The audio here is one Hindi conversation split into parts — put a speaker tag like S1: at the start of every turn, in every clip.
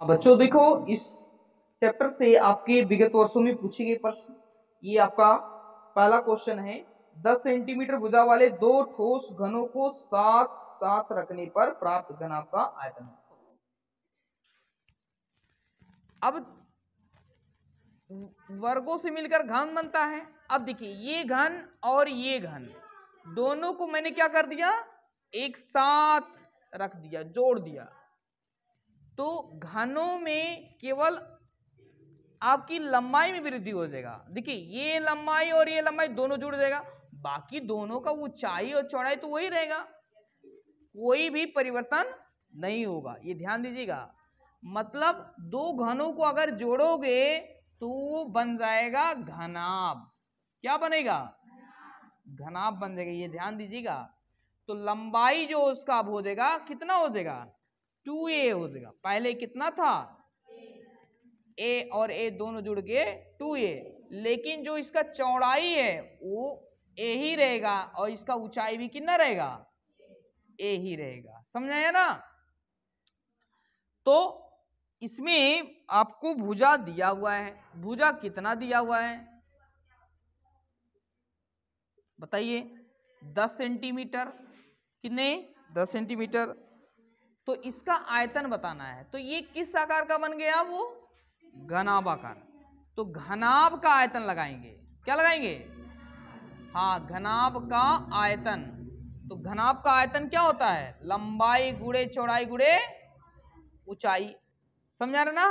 S1: बच्चों देखो, इस चैप्टर से आपके विगत वर्षों में पूछे गए प्रश्न, ये आपका पहला क्वेश्चन है। 10 सेंटीमीटर भुजा वाले दो ठोस घनों को साथ साथ रखने पर प्राप्त घनाभ का आयतन। अब वर्गों से मिलकर घन बनता है। अब देखिए, ये घन और ये घन दोनों को मैंने क्या कर दिया, एक साथ रख दिया, जोड़ दिया। तो घनों में केवल आपकी लंबाई में वृद्धि हो जाएगा। देखिए, ये लंबाई और ये लंबाई दोनों जुड़ जाएगा, बाकी दोनों का ऊंचाई और चौड़ाई तो वही रहेगा, कोई भी परिवर्तन नहीं होगा। ये ध्यान दीजिएगा। मतलब दो घनों को अगर जोड़ोगे तो बन जाएगा घनाभ। क्या बनेगा? घनाभ बन जाएगा। ये ध्यान दीजिएगा। तो लंबाई जो उसका अब हो जाएगा, कितना हो जाएगा? 2a हो जाएगा। पहले कितना था? a और a दोनों जुड़ के 2a, लेकिन जो इसका चौड़ाई है वो a ही रहेगा और इसका ऊंचाई भी कितना रहेगा? a ही रहेगा। समझाया ना? तो इसमें आपको भुजा दिया हुआ है। भुजा कितना दिया हुआ है बताइए? 10 सेंटीमीटर। कितने? 10 सेंटीमीटर। तो इसका आयतन बताना है। तो ये किस आकार का बन गया? वो घनाभ आकार। तो घनाभ का आयतन लगाएंगे। क्या लगाएंगे? हाँ, घनाभ का आयतन। तो घनाभ का आयतन क्या होता है? लंबाई गुणे चौड़ाई गुणे ऊंचाई। समझा रहे ना?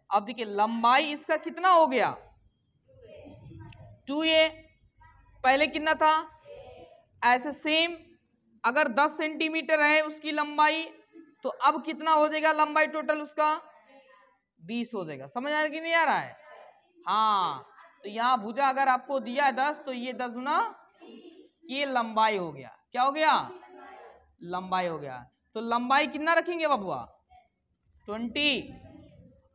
S1: अब देखिए, लंबाई इसका कितना हो गया? 2a। पहले कितना था? ऐसे सेम, अगर 10 सेंटीमीटर है उसकी लंबाई, तो अब कितना हो जाएगा लंबाई टोटल उसका? 20 हो जाएगा। समझ आ रहा कि नहीं आ रहा है? हाँ, तो यहाँ भुजा अगर आपको दिया है 10, तो ये 10 गुना ये लंबाई हो गया। क्या हो गया? लंबाई हो गया। तो लंबाई कितना रखेंगे बबुआ? 20।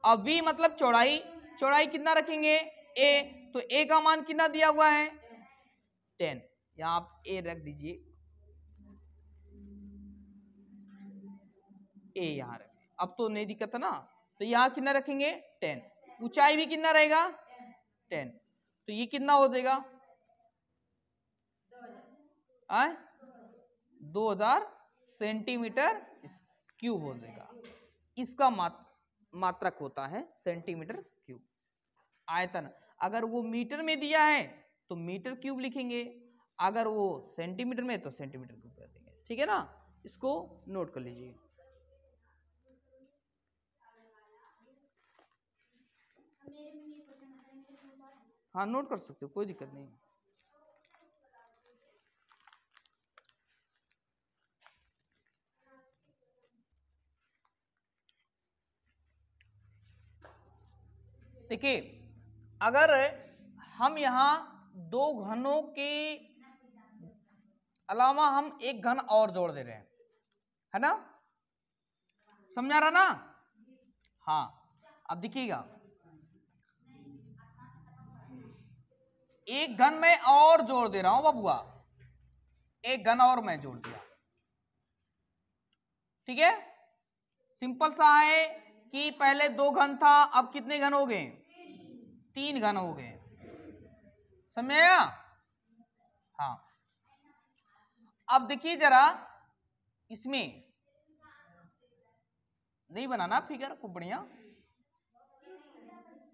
S1: अब v मतलब चौड़ाई। चौड़ाई कितना रखेंगे? a। तो a का मान कितना दिया हुआ है? 10। यहाँ आप a रख दीजिए, a यहाँ रखें। अब तो नहीं दिक्कत है ना? तो यहाँ कितना रखेंगे? 10। ऊंचाई भी कितना रहेगा? 10। तो ये कितना हो जाएगा? 2000 सेंटीमीटर क्यूब हो जाएगा। इसका मात्रक होता है सेंटीमीटर क्यूब। आयतन अगर वो मीटर में दिया है तो मीटर क्यूब लिखेंगे, अगर वो सेंटीमीटर में तो सेंटीमीटर क्यूब कर देंगे। ठीक है ना? इसको नोट कर लीजिए। हाँ, नोट कर सकते हो, कोई दिक्कत नहीं। देखिए, अगर हम यहाँ दो घनों के अलावा हम एक घन और जोड़ दे रहे हैं, है ना? समझा रहा ना? हाँ, अब देखिएगा, एक घन मैं और जोड़ दे रहा हूं बबुआ। एक घन और मैं जोड़ दिया। ठीक है? सिंपल सा है कि पहले 2 घन था, अब कितने घन हो गए? 3 घन हो गए। समझ आया? हाँ, अब देखिए जरा, इसमें नहीं बनाना फिगर खूब बढ़िया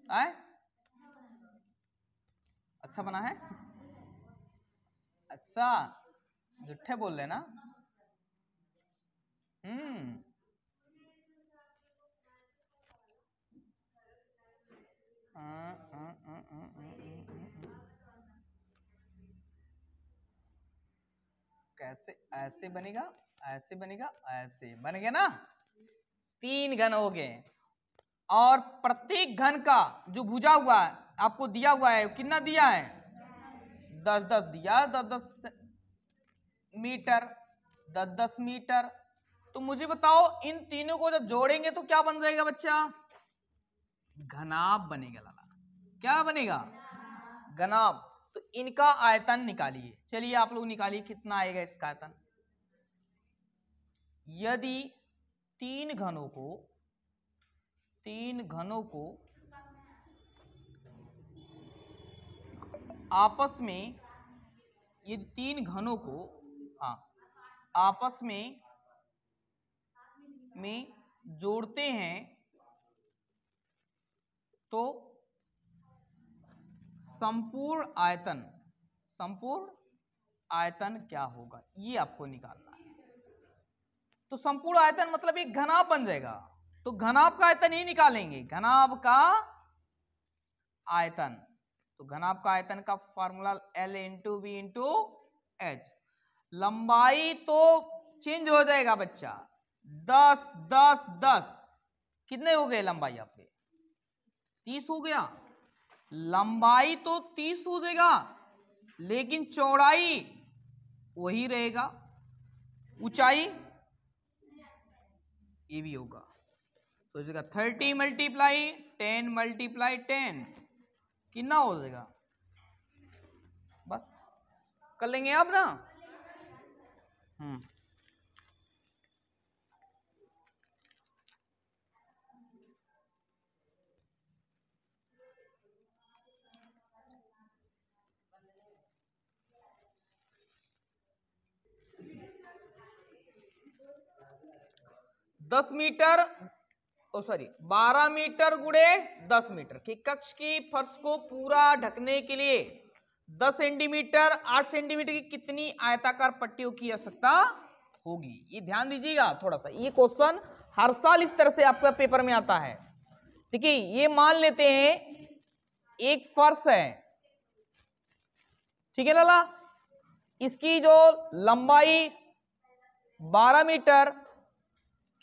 S1: आए। अच्छा बना है? अच्छा, झूठे बोल रहे ना? कैसे? ऐसे बनेगा, ऐसे बनेगा, ऐसे बन गया ना? 3 घन हो गए। और प्रत्येक घन का जो भुजा हुआ है आपको दिया हुआ है, कितना दिया है? 10-10 दिया, 10-10 मीटर, 10-10 मीटर। तो मुझे बताओ, इन तीनों को जब जोड़ेंगे तो क्या बन जाएगा बच्चा? घनाभ बनेगा लाला। क्या बनेगा? घनाभ। तो इनका आयतन निकालिए। चलिए आप लोग निकालिए, कितना आएगा इसका आयतन। यदि 3 घनों को तीन घनों को आपस में, ये तीन घनों को आपस में जोड़ते हैं तो संपूर्ण आयतन क्या होगा, ये आपको निकालना है। तो संपूर्ण आयतन मतलब एक घनाभ बन जाएगा, तो घनाभ का आयतन ही निकालेंगे, घनाभ का आयतन। तो घनाभ का आयतन का formula L into b into h. लंबाई तो चेंज हो जाएगा बच्चा, 10 10 10 कितने हो गए लंबाई आपके, 30 हो गया। लंबाई तो 30 हो जाएगा, लेकिन चौड़ाई वही रहेगा, ऊंचाई ये भी होगा। तो हो जाएगा 30 मल्टीप्लाई 10 मल्टीप्लाई 10 कितना हो जाएगा, बस कर लेंगे आप ना। 10 मीटर 12 मीटर गुणे 10 मीटर की कक्ष की फर्श को पूरा ढकने के लिए 10 सेंटीमीटर 8 सेंटीमीटर की कितनी आयताकार पट्टियों की आवश्यकता होगी। ये ध्यान दीजिएगा थोड़ा सा, ये क्वेश्चन हर साल इस तरह से आपका पेपर में आता है। देखिए ये मान लेते हैं एक फर्श है, ठीक है लाला, इसकी जो लंबाई 12 मीटर,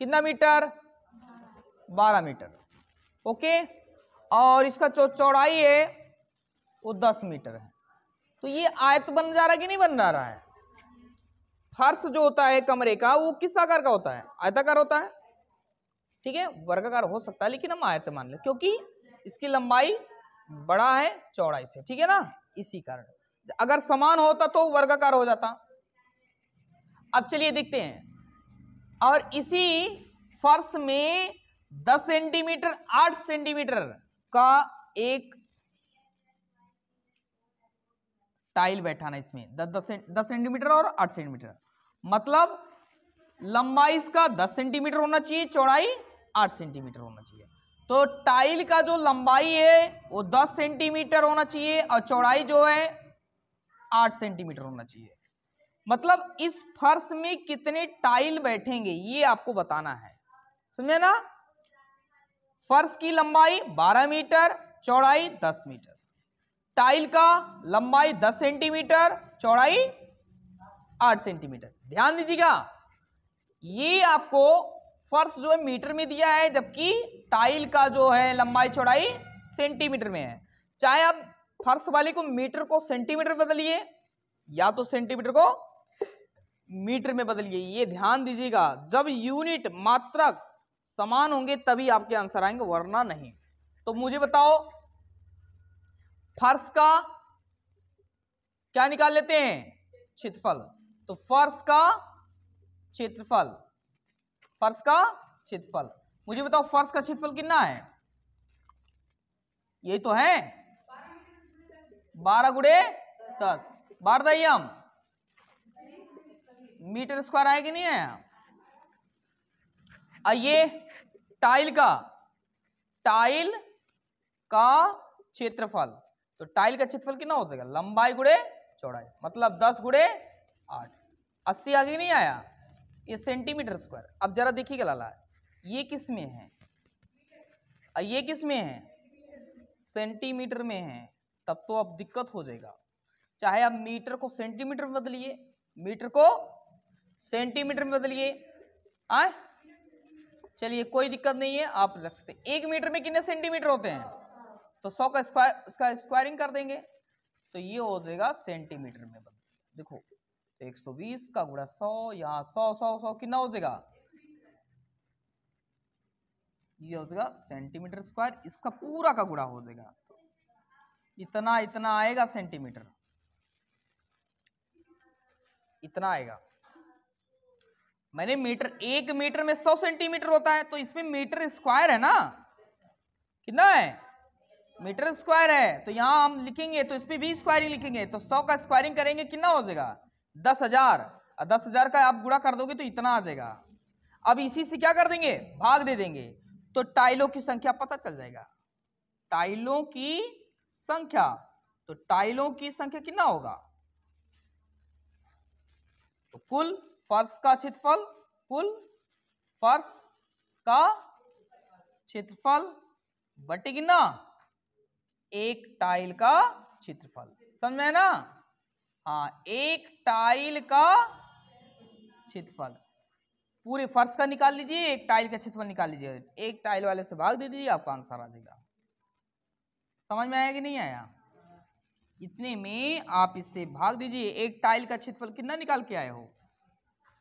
S1: कितना मीटर, 12 मीटर, ओके, और इसका जो चौड़ाई है वो 10 मीटर है। तो ये आयत बन जा रहा है कि नहीं बन रहा है। फर्श जो होता है कमरे का वो किस आकार का होता है, आयताकार होता है, ठीक है, वर्गाकार हो सकता है, लेकिन हम आयत मान ले क्योंकि इसकी लंबाई बड़ा है चौड़ाई से, ठीक है ना, इसी कारण। अगर समान होता तो वर्गाकार हो जाता। अब चलिए देखते हैं, और इसी फर्श में 10 सेंटीमीटर 8 सेंटीमीटर का एक टाइल बैठाना, इसमें 10 सेंटीमीटर और 8 सेंटीमीटर, मतलब लंबाई इसका 10 सेंटीमीटर होना चाहिए, चौड़ाई 8 सेंटीमीटर होना चाहिए। तो टाइल का जो लंबाई है वो 10 सेंटीमीटर होना चाहिए और चौड़ाई जो है 8 सेंटीमीटर होना चाहिए। मतलब इस फर्श में कितने टाइल बैठेंगे ये आपको बताना है, समझे ना। फर्श की लंबाई 12 मीटर, चौड़ाई 10 मीटर, टाइल का लंबाई 10 सेंटीमीटर, चौड़ाई 8 सेंटीमीटर। ध्यान दीजिएगा ये आपको फर्श जो है मीटर में दिया है, जबकि टाइल का जो है लंबाई चौड़ाई सेंटीमीटर में है। चाहे आप फर्श वाले को मीटर को सेंटीमीटर बदलिए या तो सेंटीमीटर को मीटर में बदलिए। ये ध्यान दीजिएगा, जब यूनिट मात्रक समान होंगे तभी आपके आंसर आएंगे, वरना नहीं। तो मुझे बताओ फर्श का क्या निकाल लेते हैं, क्षेत्रफल। तो फर्श का क्षेत्रफल, फर्श का क्षेत्रफल, मुझे बताओ फर्श का क्षेत्रफल कितना है, यही तो है 12 गुणे 10, 12 मीटर स्क्वायर आया कि नहीं आया। आइए टाइल का क्षेत्रफल, तो टाइल का क्षेत्रफल कितना हो जाएगा, लंबाई गुणे चौड़ाई, मतलब 10 गुणे 8, 80 आगे नहीं आया, ये सेंटीमीटर स्क्वायर। अब जरा देखिएगा लाला, ये किस में है, ये किस में है, सेंटीमीटर में है, तब तो अब दिक्कत हो जाएगा। चाहे आप मीटर को सेंटीमीटर में बदलिए, मीटर को सेंटीमीटर में बदलिए, आए चलिए कोई दिक्कत नहीं है, आप रख सकते। 1 मीटर में कितने सेंटीमीटर होते हैं, तो 100 का स्क्वायर, इसका स्क्वायरिंग कर देंगे तो ये हो जाएगा सेंटीमीटर में बदल। देखो 120 का गुणा 100, यहाँ 100 100 100 कितना हो जाएगा, ये हो जाएगा सेंटीमीटर स्क्वायर, इसका पूरा का गुणा हो जाएगा, इतना इतना आएगा सेंटीमीटर, इतना आएगा। मैंने मीटर, 1 मीटर में 100 सेंटीमीटर होता है, तो इसमें मीटर स्क्वायर है ना, कितना है, मीटर स्क्वायर है, तो यहां हम लिखेंगे तो इस पे भी स्क्वायरिंग लिखेंगे, तो 100 का स्क्वायरिंग करेंगे कितना हो जाएगा 10,000, और 10,000 का आप गुणा कर दोगे तो इतना आ जाएगा। अब इसी से क्या कर देंगे, भाग दे देंगे, तो टाइलों की संख्या पता चल जाएगा, टाइलों की संख्या, तो टाइलों की संख्या कितना होगा, तो कुल फर्श का क्षेत्रफल, कुल फर्श का क्षेत्रफल बटे कितना, एक टाइल का क्षेत्रफल, समझे ना। हाँ, एक टाइल का क्षेत्रफल, पूरे फर्श का निकाल लीजिए, एक टाइल का क्षेत्रफल निकाल लीजिए, एक टाइल वाले से भाग दे दीजिए, आपका आंसर आ जाएगा। समझ में आया कि नहीं आया, इतने में आप इससे भाग दीजिए, एक टाइल का क्षेत्रफल कितना निकाल के आए हो,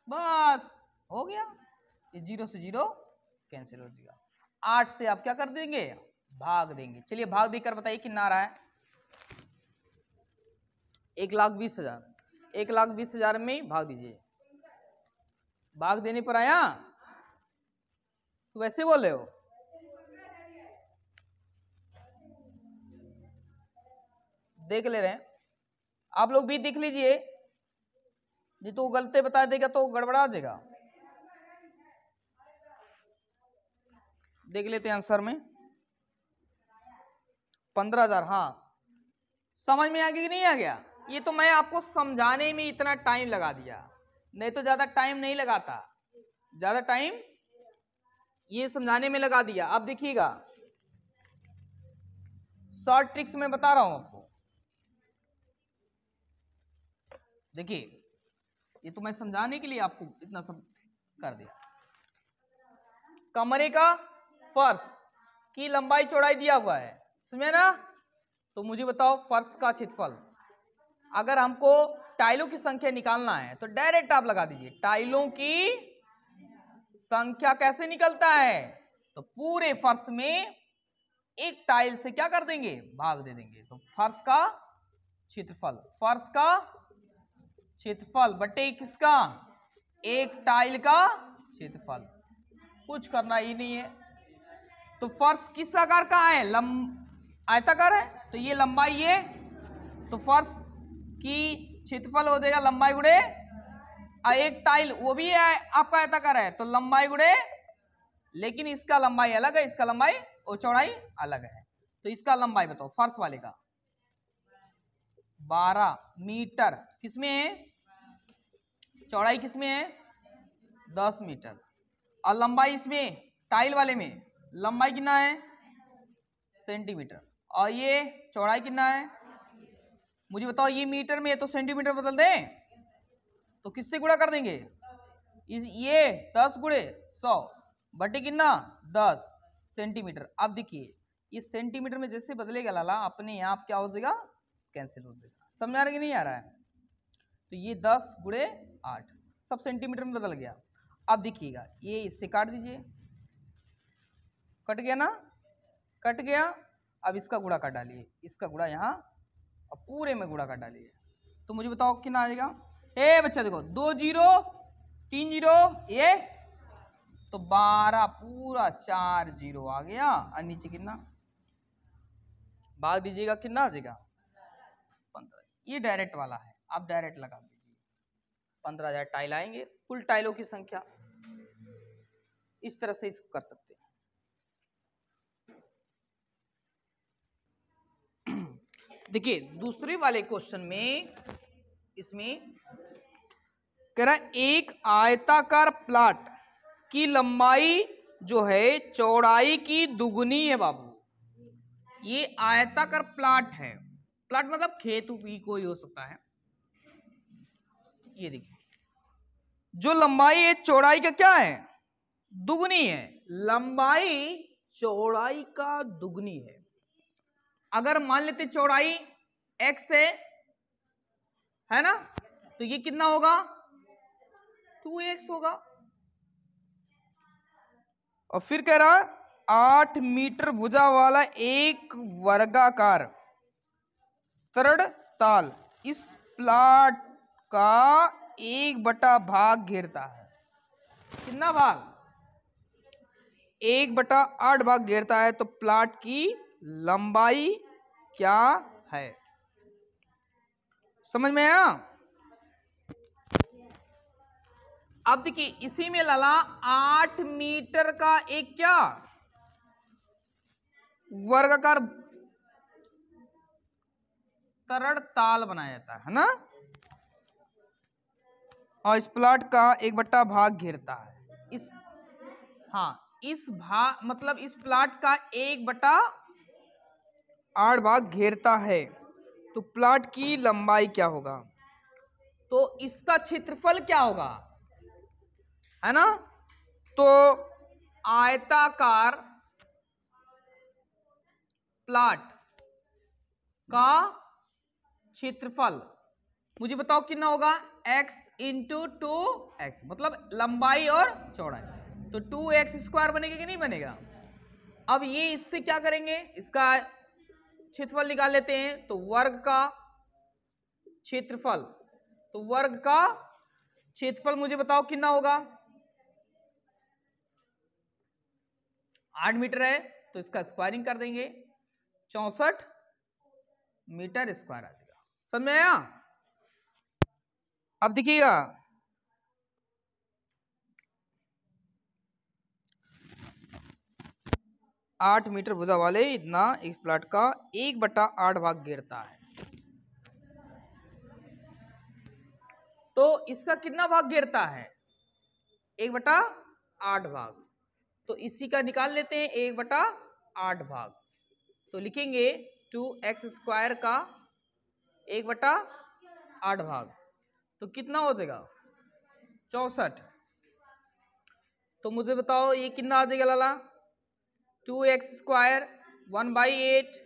S1: बस हो गया, ये 0 से 0 कैंसिल हो जाएगा। 8 से आप क्या कर देंगे, भाग देंगे। चलिए भाग देकर बताइए कितना आ रहा है, 1,20,000, 1,20,000 में भाग दीजिए, भाग देने पर आया, तो वैसे बोल रहे हो, देख ले रहे हैं आप लोग भी, देख लीजिए, नहीं तो गलती बता देगा तो गड़बड़ा जाएगा। देख लेते हैं आंसर में, 15,000, हाँ समझ में आ गया कि नहीं आ गया, ये तो मैं आपको समझाने में इतना टाइम लगा दिया, नहीं तो ज्यादा टाइम नहीं लगाता, ज्यादा टाइम ये समझाने में लगा दिया। अब देखिएगा शॉर्ट ट्रिक्स में बता रहा हूं आपको, देखिए ये तो मैं समझाने के लिए आपको इतना सब कर दिया। कमरे का फर्श की लंबाई चौड़ाई दिया हुआ है, समझे ना, तो मुझे बताओ फर्श का क्षेत्रफल, अगर हमको टाइलों की संख्या निकालना है तो डायरेक्ट आप लगा दीजिए, टाइलों की संख्या कैसे निकलता है, तो पूरे फर्श में एक टाइल से क्या कर देंगे, भाग दे देंगे, तो फर्श का क्षेत्रफल, फर्श का क्षेत्रफल बटे किसका, एक टाइल का क्षेत्रफल, कुछ करना ही नहीं है। तो फर्श किस आकार का है, आयताकार है, तो ये लंबाई ये, तो फर्श की क्षेत्रफल हो जाएगा लंबाई गुणे, एक टाइल वो भी है आपका आयताकार है, तो लंबाई गुणे, लेकिन इसका लंबाई अलग है, इसका लंबाई और चौड़ाई अलग है, तो इसका लंबाई बताओ फर्श वाले का 12 मीटर, किसमें है, चौड़ाई किसमें है 10 मीटर, और लंबाई इसमें टाइल वाले में लंबाई कितना है सेंटीमीटर, और ये चौड़ाई कितना है, मुझे बताओ, ये मीटर में है तो सेंटीमीटर बदल दें, तो किससे गुणा कर देंगे, ये 10 गुणे 100 बटे कितना 10 सेंटीमीटर। अब देखिए ये सेंटीमीटर में जैसे बदलेगा लाला, अपने आप क्या हो जाएगा, कैंसिल हो जाएगा, समझ आ रहा है कि नहीं आ रहा है, तो ये 10 गुणे 8 सब सेंटीमीटर में बदल गया। अब देखिएगा ये इससे काट दीजिए, कट गया ना, कट गया, अब इसका गुणा काट डालिए, इसका गुणा यहाँ और पूरे में गुणा काट डालिए, तो मुझे बताओ कितना आ जाएगा, ए बच्चा देखो 2 0 3 0 ये, तो 12 पूरा 4 0 आ गया, और नीचे कितना भाग दीजिएगा, कितना आ जाएगा 15, ये डायरेक्ट वाला है, आप डायरेक्ट लगा दीजिए, 15,000 टाइल आएंगे, कुल टाइलों की संख्या, इस तरह से इसको कर सकते हैं। देखिए दूसरे वाले क्वेश्चन में, इसमें कह रहा है एक आयताकार प्लॉट की लंबाई जो है चौड़ाई की दुगुनी है बाबू, ये आयताकार प्लॉट है, प्लॉट मतलब खेत भी कोई हो सकता है, ये देखिए जो लंबाई है चौड़ाई का क्या है दुगनी है, लंबाई चौड़ाई का दुगनी है, अगर मान लेते चौड़ाई x है ना, तो ये कितना होगा 2x होगा, और फिर कह रहा 8 मीटर भुजा वाला एक वर्गाकार तृण ताल इस प्लॉट का 1/भाग घेरता है, कितना भाग 1/8 भाग घेरता है तो प्लॉट की लंबाई क्या है? समझ में आया? अब देखिए इसी में लाला 8 मीटर का एक क्या वर्गाकार तरड़ ताल बनाया जाता है ना, और इस प्लॉट का 1/8 भाग घेरता है। इस इस भाग मतलब इस प्लॉट का 1/8 भाग घेरता है तो प्लॉट की लंबाई क्या होगा? तो इसका क्षेत्रफल क्या होगा, है ना? तो आयताकार प्लॉट का क्षेत्रफल मुझे बताओ कितना होगा? x इंटू 2x, मतलब लंबाई और चौड़ाई, तो 2x² बनेगा कि नहीं बनेगा? अब ये इससे क्या करेंगे, इसका क्षेत्रफल निकाल लेते हैं। तो वर्ग का क्षेत्रफल, तो वर्ग का क्षेत्रफल मुझे बताओ कितना होगा? 8 मीटर है तो इसका स्क्वायरिंग कर देंगे, 64 मीटर स्क्वायर आ जाएगा। समझ में आया? अब देखिएगा, आठ मीटर भुजा वाले इतना इस प्लॉट का 1/8 भाग घेरता है, तो इसका कितना भाग घेरता है? 1/8 भाग। तो इसी का निकाल लेते हैं 1/8 भाग, तो लिखेंगे 2x² का 1/8 भाग, तो कितना हो जाएगा? 64। तो मुझे बताओ ये कितना आ जाएगा लाला? 2x² 1/8।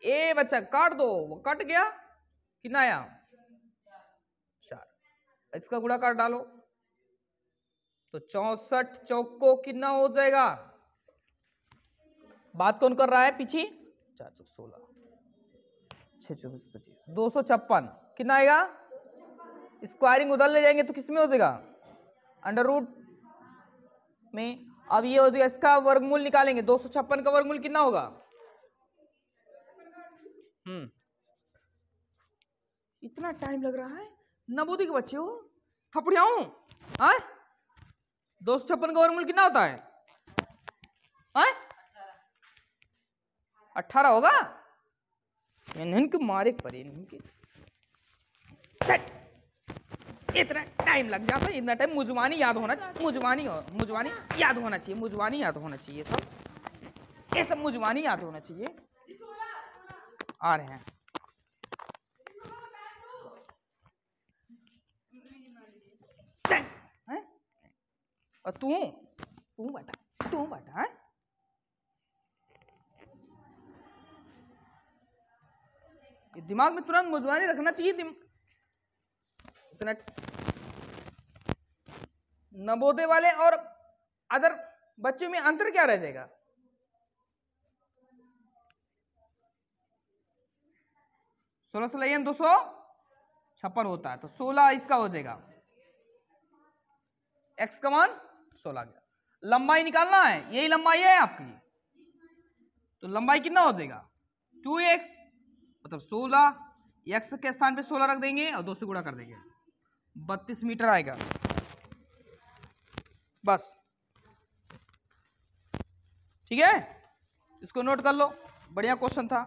S1: ए बच्चा काट दो, वो कट गया, कितना आया? 4। इसका गुणा कर डालो तो 64 चौको कितना हो जाएगा? बात कौन कर रहा है पीछे? 4 चौक 16, 6 चौक 25, 256 कितना आएगा? स्क्वायरिंग उधर ले जाएंगे तो किसमें हो जाएगा? अंडर रूट में। अब ये हो जाएगा, इसका वर्गमूल निकालेंगे, 256 का वर्गमूल कितना होगा? इतना टाइम लग रहा है, नवोदय के बच्चे हो, थपड़ियाऊं। 256 का वर्गमूल कितना होता है? 18 होगा। इनके मारे परे इनके इतना टाइम लग जाता है, इतना टाइम मुजवानी याद होना चाहिए, मुजवानी याद होना चाहिए, मुजवानी याद होना चाहिए, ये सब मुजवानी याद होना चाहिए। आ रहे हैं और तू बेटा है? दिमाग में तुरंत मुजवानी रखना चाहिए। इतना नवोदय वाले और अदर बच्चों में अंतर क्या रह जाएगा? 16 से लयन 256 होता है, तो 16 इसका हो जाएगा, x का मान 16 गया। लंबाई निकालना है, यही लंबाई है आपकी, तो लंबाई कितना हो जाएगा? 2x, मतलब 16, x के स्थान पे 16 रख देंगे और 2 से गुणा कर देंगे, 32 मीटर आएगा। बस ठीक है, इसको नोट कर लो, बढ़िया क्वेश्चन था।